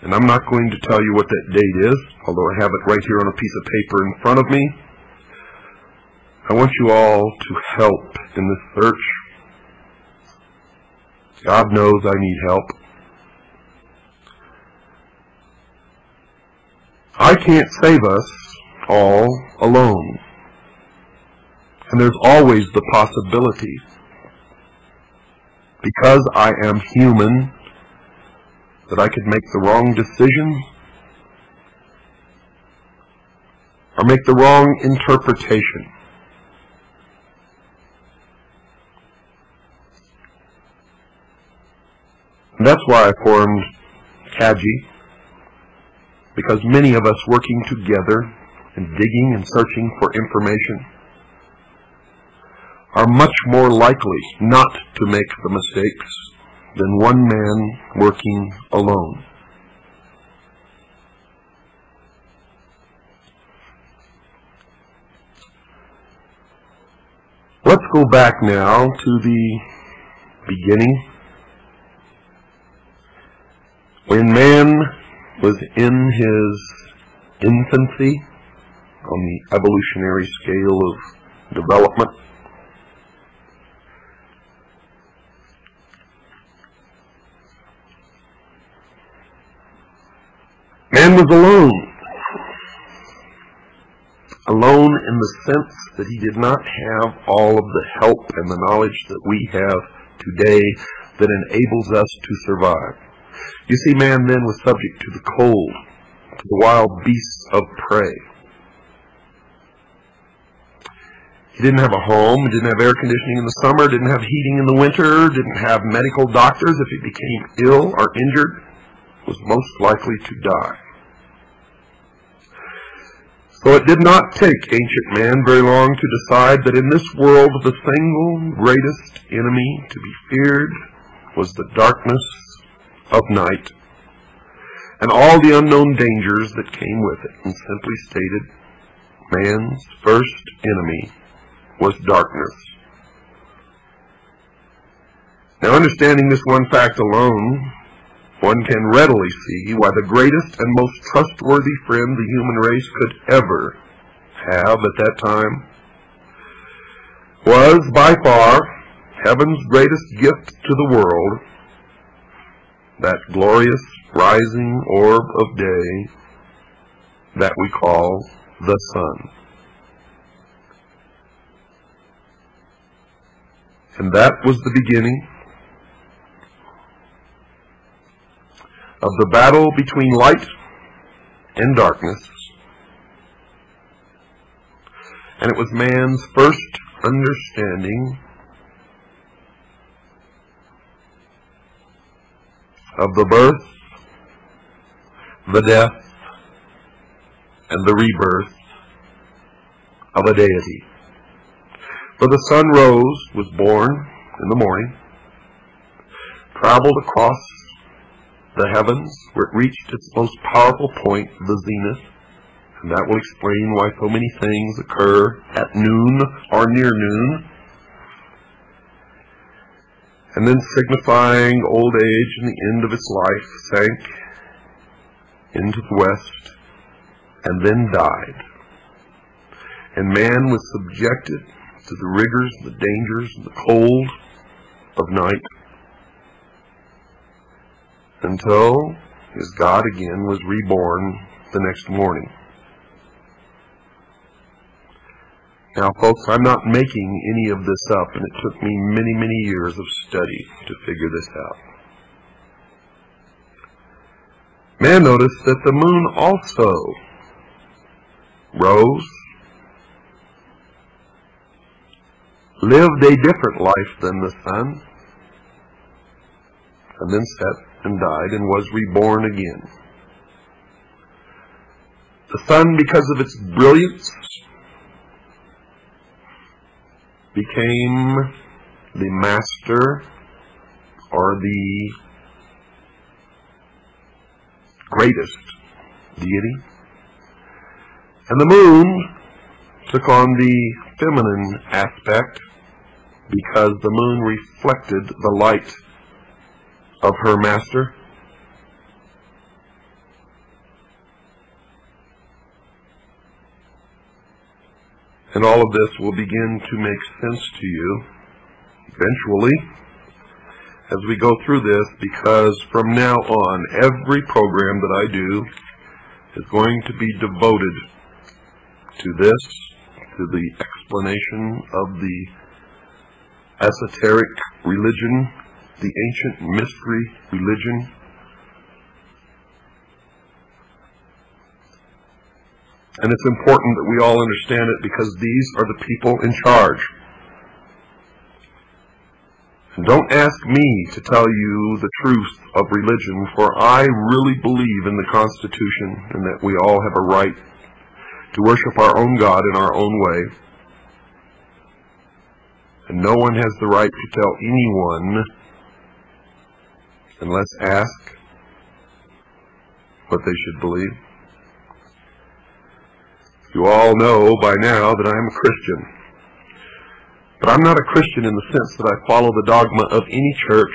And I'm not going to tell you what that date is, although I have it right here on a piece of paper in front of me. I want you all to help in this search. God knows I need help. I can't save us all alone. And there's always the possibility, because I am human, that I could make the wrong decision or make the wrong interpretation. And that's why I formed CAGI, because many of us working together and digging and searching for information are much more likely not to make the mistakes than one man working alone. Let's go back now to the beginning, when man was in his infancy on the evolutionary scale of development. Man was alone. Alone in the sense that he did not have all of the help and the knowledge that we have today that enables us to survive. You see, man then was subject to the cold, to the wild beasts of prey. He didn't have a home, didn't have air conditioning in the summer, didn't have heating in the winter, didn't have medical doctors. If he became ill or injured, was most likely to die. So it did not take ancient man very long to decide that in this world the single greatest enemy to be feared was the darkness of night and all the unknown dangers that came with it. And simply stated, man's first enemy was darkness. Now, understanding this one fact alone, one can readily see why the greatest and most trustworthy friend the human race could ever have at that time was, by far, heaven's greatest gift to the world, that glorious rising orb of day that we call the sun. And that was the beginning of the battle between light and darkness. And it was man's first understanding of the birth, the death, and the rebirth of a deity. For the sun rose, was born in the morning, traveled across the heavens, where it reached its most powerful point, the zenith, and that will explain why so many things occur at noon or near noon, and then signifying old age and the end of its life, sank into the west and then died. And man was subjected to the rigors, the dangers, the cold of night, until his God again was reborn the next morning. Now, folks, I'm not making any of this up, and it took me many, many years of study to figure this out. Man noticed that the moon also rose, lived a different life than the sun, and then set and died and was reborn again. The sun, because of its brilliance, became the master or the greatest deity. And the moon took on the feminine aspect because the moon reflected the light of her master. And all of this will begin to make sense to you eventually as we go through this, because from now on, every program that I do is going to be devoted to this, to the explanation of the esoteric religion, the ancient mystery religion. And it's important that we all understand it, because these are the people in charge. And don't ask me to tell you the truth of religion, for I really believe in the Constitution and that we all have a right to worship our own God in our own way. And no one has the right to tell anyone, unless asked, what they should believe. You all know by now that I am a Christian. But I'm not a Christian in the sense that I follow the dogma of any church,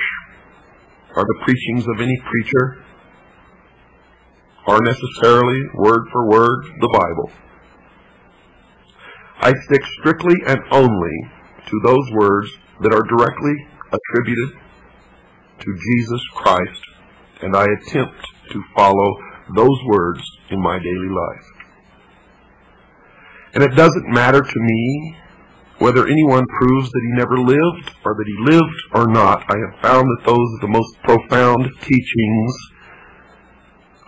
or the preachings of any preacher, or necessarily, word for word, the Bible. I stick strictly and only to those words that are directly attributed to Jesus Christ, and I attempt to follow those words in my daily life. And it doesn't matter to me whether anyone proves that he never lived, or that he lived or not. I have found that those are the most profound teachings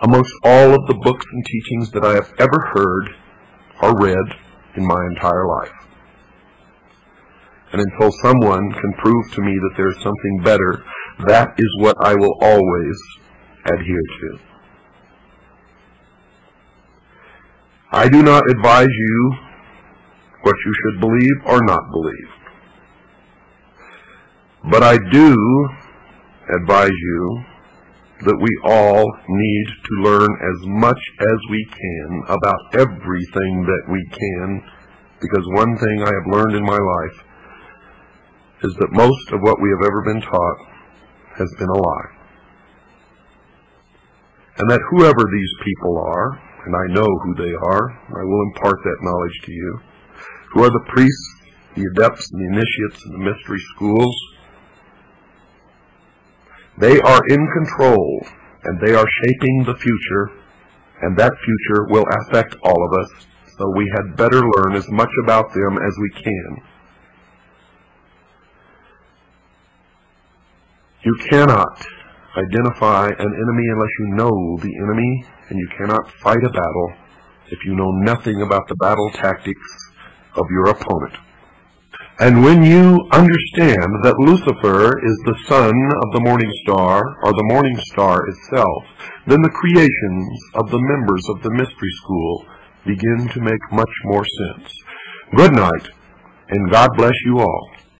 amongst all of the books and teachings that I have ever heard or read in my entire life. And until someone can prove to me that there is something better, that is what I will always adhere to. I do not advise you what you should believe or not believe. But I do advise you that we all need to learn as much as we can about everything that we can, because one thing I have learned in my life is that most of what we have ever been taught has been a lie. And that whoever these people are, and I know who they are, I will impart that knowledge to you, who are the priests, the adepts, and the initiates in the mystery schools, they are in control, and they are shaping the future, and that future will affect all of us, so we had better learn as much about them as we can. You cannot identify an enemy unless you know the enemy, and you cannot fight a battle if you know nothing about the battle tactics of your opponent. And when you understand that Lucifer is the son of the morning star, or the morning star itself, then the creations of the members of the mystery school begin to make much more sense. Good night, and God bless you all.